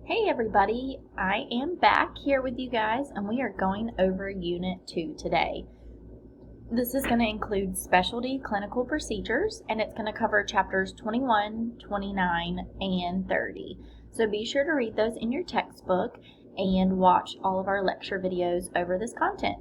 Hey everybody, I am back here with you guys and we are going over Unit 2 today. This is going to include specialty clinical procedures and it's going to cover chapters 21, 29, and 30. So be sure to read those in your textbook and watch all of our lecture videos over this content.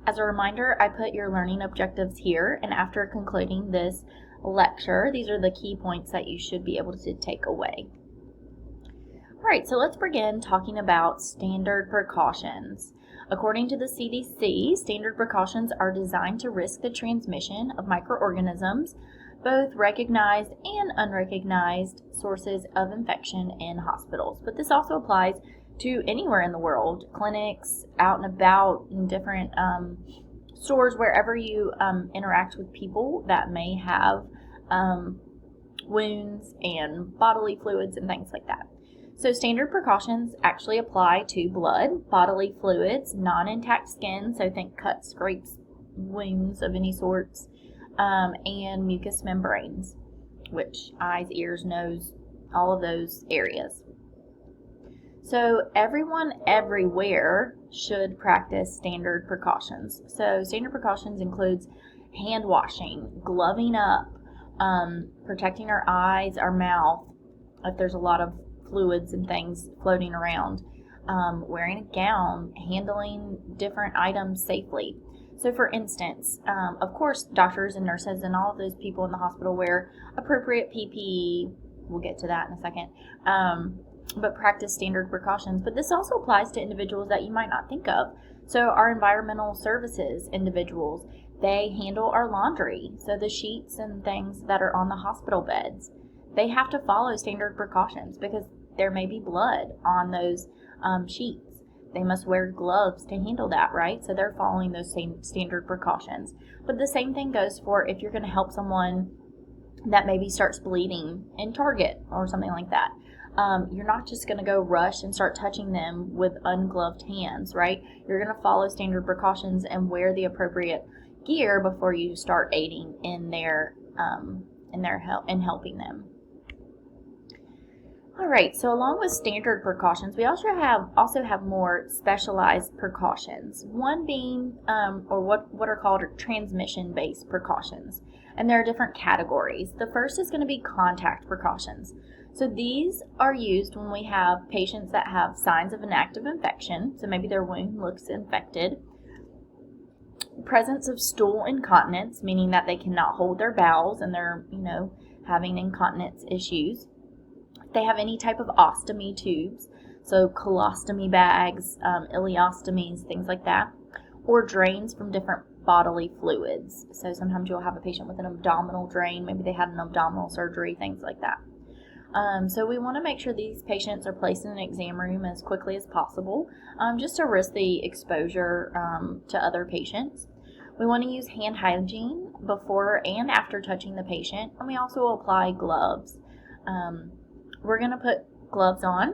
As a reminder, I put your learning objectives here, and after concluding this lecture, these are the key points that you should be able to take away. Alright, so let's begin talking about standard precautions. According to the CDC, standard precautions are designed to risk the transmission of microorganisms, both recognized and unrecognized sources of infection in hospitals. But this also applies to anywhere in the world, clinics, out and about, in different stores, wherever you interact with people that may have wounds and bodily fluids and things like that. So standard precautions actually apply to blood, bodily fluids, non-intact skin, so think cuts, scrapes, wounds of any sorts, and mucous membranes, which eyes, ears, nose, all of those areas. So everyone everywhere should practice standard precautions. So standard precautions includes hand washing, gloving up, protecting our eyes, our mouth, if there's a lot of fluids and things floating around, wearing a gown, handling different items safely. So for instance, of course, doctors and nurses and all of those people in the hospital wear appropriate PPE. We'll get to that in a second. But practice standard precautions. But this also applies to individuals that you might not think of. So our environmental services individuals, they handle our laundry. So the sheets and things that are on the hospital beds, they have to follow standard precautions because there may be blood on those sheets. They must wear gloves to handle that, right? So they're following those same standard precautions. But the same thing goes for if you're going to help someone that maybe starts bleeding in Target or something like that. You're not just going to go rush and start touching them with ungloved hands, right? You're going to follow standard precautions and wear the appropriate gear before you start aiding in their help in helping them. Alright, so along with standard precautions, we also have more specialized precautions. One being, or what are called transmission-based precautions. And there are different categories. The first is going to be contact precautions. So these are used when we have patients that have signs of an active infection. So maybe their wound looks infected. Presence of stool incontinence, meaning that they cannot hold their bowels and they're, having incontinence issues. They have any type of ostomy tubes, so colostomy bags, ileostomies, things like that, or drains from different bodily fluids. So sometimes you'll have a patient with an abdominal drain, maybe they had an abdominal surgery, things like that. So we want to make sure these patients are placed in an exam room as quickly as possible, just to risk the exposure to other patients. We want to use hand hygiene before and after touching the patient, and we also apply gloves. We're going to put gloves on,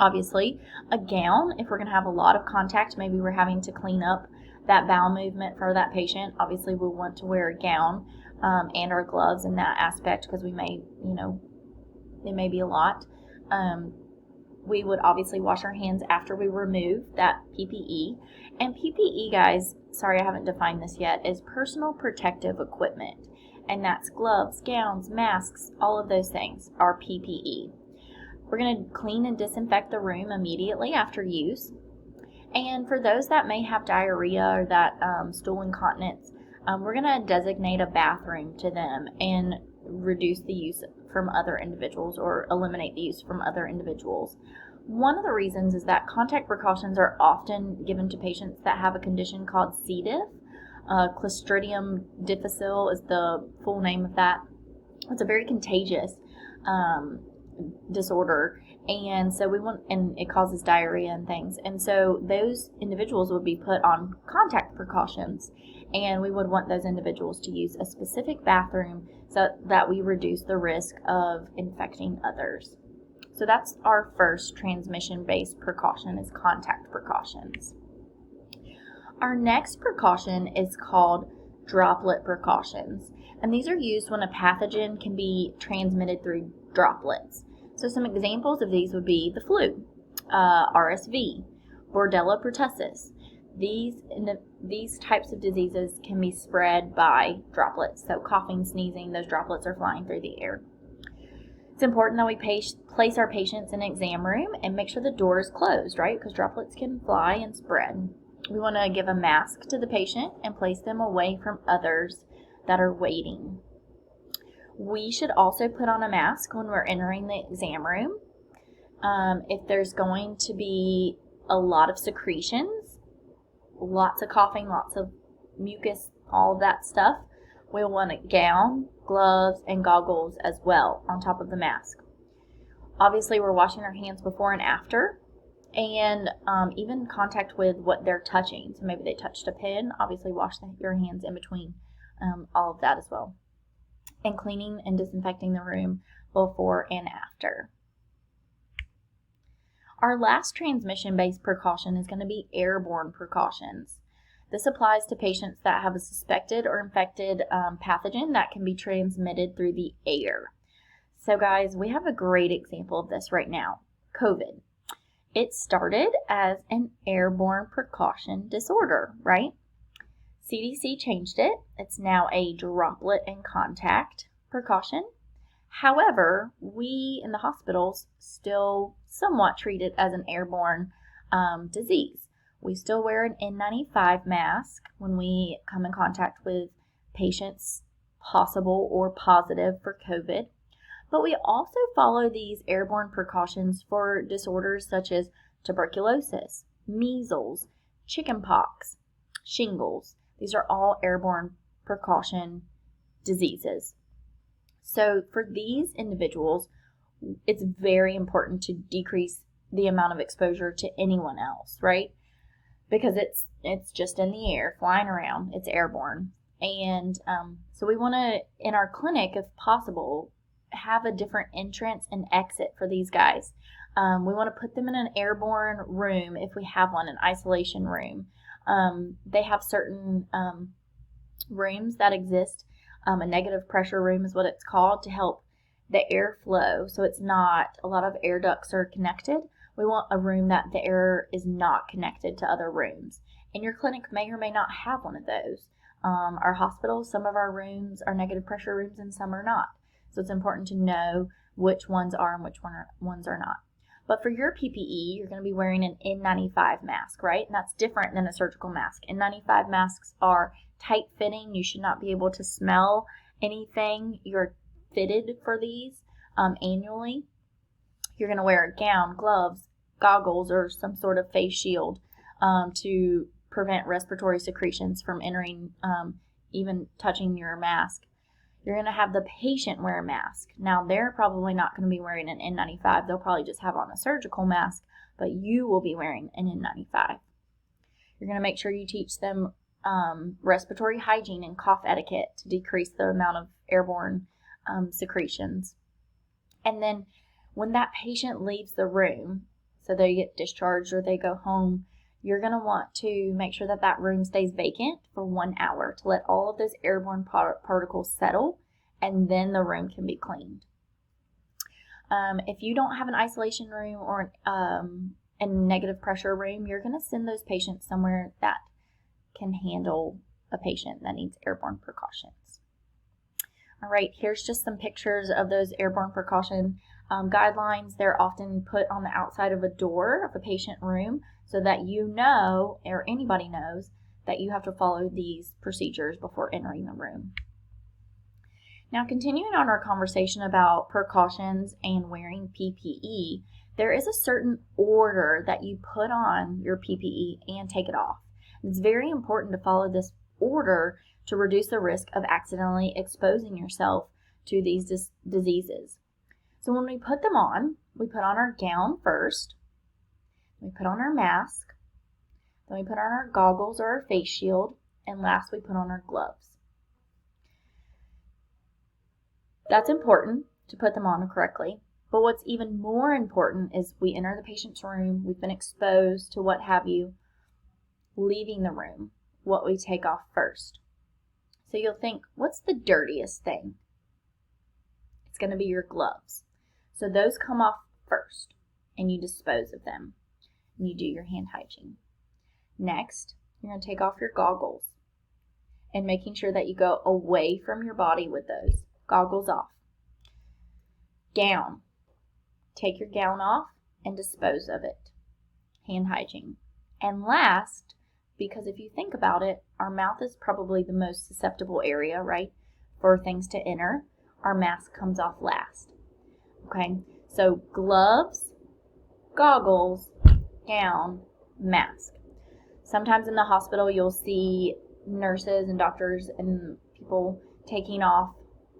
obviously, a gown if we're going to have a lot of contact. Maybe we're having to clean up that bowel movement for that patient. Obviously, we'll want to wear a gown and our gloves in that aspect because we may, it may be a lot. We would obviously wash our hands after we remove that PPE. And PPE, guys, sorry I haven't defined this yet, is personal protective equipment. And that's gloves, gowns, masks, all of those things are PPE. We're going to clean and disinfect the room immediately after use. And for those that may have diarrhea or that stool incontinence, we're going to designate a bathroom to them and reduce the use from other individuals or eliminate the use from other individuals. One of the reasons is that contact precautions are often given to patients that have a condition called C. diff. Clostridium difficile is the full name of that. It's a very contagious disorder, and so and it causes diarrhea and things. And so those individuals would be put on contact precautions, and we would want those individuals to use a specific bathroom so that we reduce the risk of infecting others. So that's our first transmission-based precaution, is contact precautions. Our next precaution is called droplet precautions, and these are used when a pathogen can be transmitted through droplets. So some examples of these would be the flu, RSV, Bordella pertussis. These types of diseases can be spread by droplets. So coughing, sneezing, those droplets are flying through the air. It's important that we place our patients in an exam room and make sure the door is closed, right? Because droplets can fly and spread. We want to give a mask to the patient and place them away from others that are waiting. We should also put on a mask when we're entering the exam room. If there's going to be a lot of secretions, lots of coughing, lots of mucus, all of that stuff, we'll want a gown, gloves, and goggles as well on top of the mask. Obviously, we're washing our hands before and after, and even contact with what they're touching. So maybe they touched a pen, obviously wash your hands in between all of that as well. And cleaning and disinfecting the room before and after. Our last transmission-based precaution is going to be airborne precautions. This applies to patients that have a suspected or infected pathogen that can be transmitted through the air. So guys, we have a great example of this right now, COVID. It started as an airborne precaution disorder, right? CDC changed it. It's now a droplet and contact precaution. However, we in the hospitals still somewhat treat it as an airborne disease. We still wear an N95 mask when we come in contact with patients possible or positive for COVID. But we also follow these airborne precautions for disorders such as tuberculosis, measles, chickenpox, shingles. These are all airborne precaution diseases. So for these individuals, it's very important to decrease the amount of exposure to anyone else, right? Because it's just in the air, flying around, it's airborne. And so we want to, in our clinic, if possible, have a different entrance and exit for these guys. We want to put them in an airborne room if we have one, an isolation room. They have certain rooms that exist. A negative pressure room is what it's called, to help the airflow. So it's not, a lot of air ducts are connected. We want a room that the air is not connected to other rooms. And your clinic may or may not have one of those. Our hospitals, some of our rooms are negative pressure rooms and some are not. So it's important to know which ones are and which ones are not. But for your PPE, you're going to be wearing an N95 mask, right? And that's different than a surgical mask. N95 masks are tight fitting. You should not be able to smell anything. You're fitted for these annually. You're going to wear a gown, gloves, goggles, or some sort of face shield to prevent respiratory secretions from entering, even touching your mask. You're going to have the patient wear a mask. Now, they're probably not going to be wearing an N95. They'll probably just have on a surgical mask, but you will be wearing an N95. You're going to make sure you teach them respiratory hygiene and cough etiquette to decrease the amount of airborne secretions. And then when that patient leaves the room, so they get discharged or they go home, you're going to want to make sure that that room stays vacant for 1 hour to let all of those airborne particles settle, and then the room can be cleaned. If you don't have an isolation room or a negative pressure room, you're going to send those patients somewhere that can handle a patient that needs airborne precautions. All right, here's just some pictures of those airborne precaution guidelines. They're often put on the outside of a door of a patient room so that you know, or anybody knows, that you have to follow these procedures before entering the room. Now, continuing on our conversation about precautions and wearing PPE, there is a certain order that you put on your PPE and take it off. It's very important to follow this order to reduce the risk of accidentally exposing yourself to these diseases. So when we put them on, we put on our gown first, we put on our mask, then we put on our goggles or our face shield, and last we put on our gloves. That's important to put them on correctly, but what's even more important is we enter the patient's room, we've been exposed to what have you, leaving the room, what we take off first. So you'll think, what's the dirtiest thing? It's going to be your gloves. So those come off first, and you dispose of them, and you do your hand hygiene. Next, you're going to take off your goggles, and making sure that you go away from your body with those. Goggles off. Gown. Take your gown off and dispose of it. Hand hygiene. And last, because if you think about it, our mouth is probably the most susceptible area, right, for things to enter. Our mask comes off last. Okay, so gloves, goggles, gown, mask. Sometimes in the hospital you'll see nurses and doctors and people taking off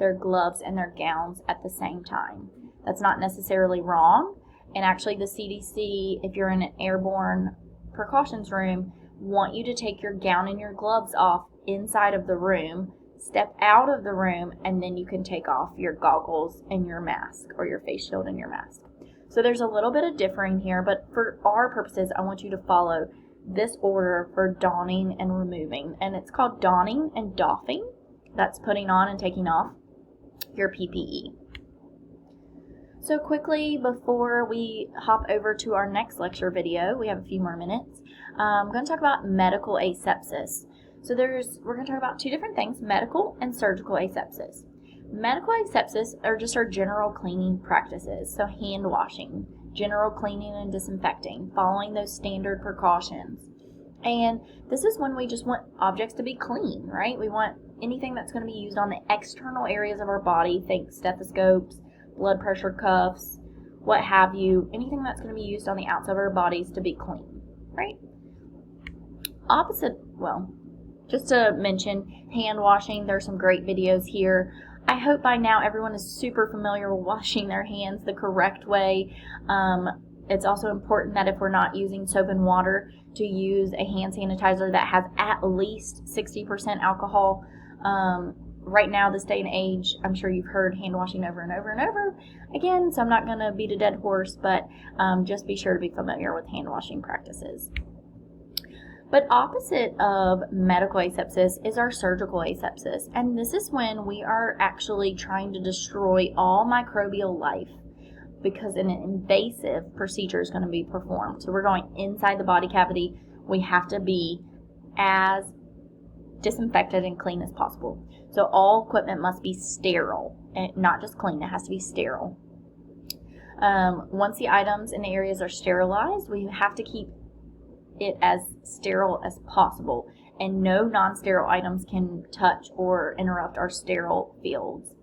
their gloves and their gowns at the same time. That's not necessarily wrong. And actually the CDC, if you're in an airborne precautions room, want you to take your gown and your gloves off inside of the room, step out of the room, and then you can take off your goggles and your mask, or your face shield and your mask. So there's a little bit of differing here, but for our purposes, I want you to follow this order for donning and removing. And it's called donning and doffing. That's putting on and taking off your PPE. So quickly, before we hop over to our next lecture video, we have a few more minutes, I'm going to talk about medical asepsis. So we're going to talk about two different things, medical and surgical asepsis. Medical asepsis are just our general cleaning practices, so hand washing, general cleaning and disinfecting, following those standard precautions. And this is when we just want objects to be clean, right? We want anything that's going to be used on the external areas of our body, think stethoscopes, blood pressure cuffs, what have you, anything that's going to be used on the outside of our bodies to be clean, right? Just to mention, hand washing, there's some great videos here. I hope by now everyone is super familiar with washing their hands the correct way. It's also important that if we're not using soap and water, to use a hand sanitizer that has at least 60% alcohol. Right now, this day and age, I'm sure you've heard hand washing over and over and over again, so I'm not going to beat a dead horse, but just be sure to be familiar with hand washing practices. But opposite of medical asepsis is our surgical asepsis, and this is when we are actually trying to destroy all microbial life because an invasive procedure is going to be performed. So we're going inside the body cavity. We have to be as disinfected and clean as possible. So all equipment must be sterile, and not just clean, it has to be sterile. Once the items and areas are sterilized, we have to keep it as sterile as possible, and no non-sterile items can touch or interrupt our sterile fields.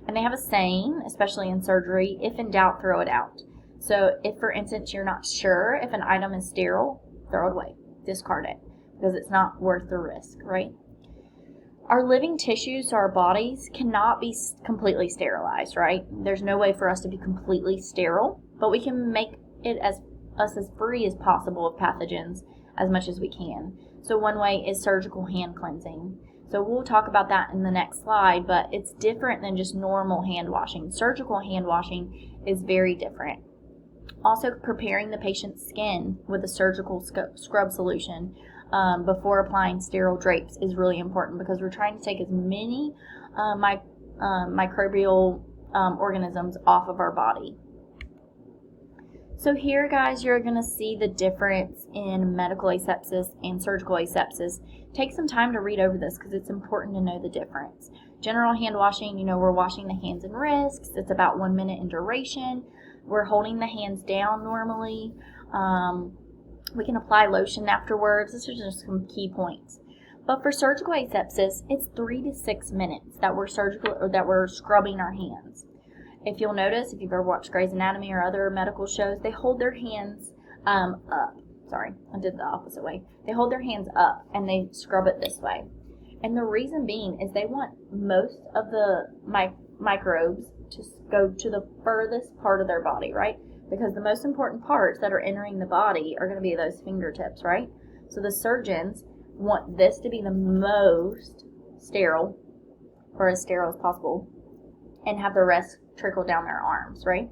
And they have a saying, especially in surgery, if in doubt, throw it out. So if, for instance, you're not sure if an item is sterile, throw it away, discard it, because it's not worth the risk, right? Our living tissues, so our bodies, cannot be completely sterilized, right? There's no way for us to be completely sterile, but we can make it as free as possible of pathogens as much as we can. So one way is surgical hand cleansing. So we'll talk about that in the next slide, but it's different than just normal hand washing. Surgical hand washing is very different. Also, preparing the patient's skin with a surgical scrub solution before applying sterile drapes is really important, because we're trying to take as many microbial organisms off of our body. So here, guys, you're going to see the difference in medical asepsis and surgical asepsis. Take some time to read over this because it's important to know the difference. General hand washing, we're washing the hands and wrists. It's about 1 minute in duration. We're holding the hands down normally. We can apply lotion afterwards. This is just some key points. But for surgical asepsis, it's 3 to 6 minutes that we're scrubbing our hands. If you'll notice, if you've ever watched Grey's Anatomy or other medical shows, they hold their hands up. Sorry, I did the opposite way. They hold their hands up and they scrub it this way. And the reason being is they want most of the microbes to go to the furthest part of their body, right? Because the most important parts that are entering the body are going to be those fingertips, right? So the surgeons want this to be the most sterile, or as sterile as possible, and have the rest trickle down their arms, right?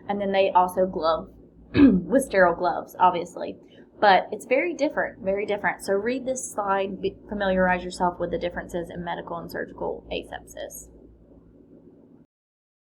And then they also glove with sterile gloves, obviously. But it's very different, very different. So read this slide, familiarize yourself with the differences in medical and surgical asepsis.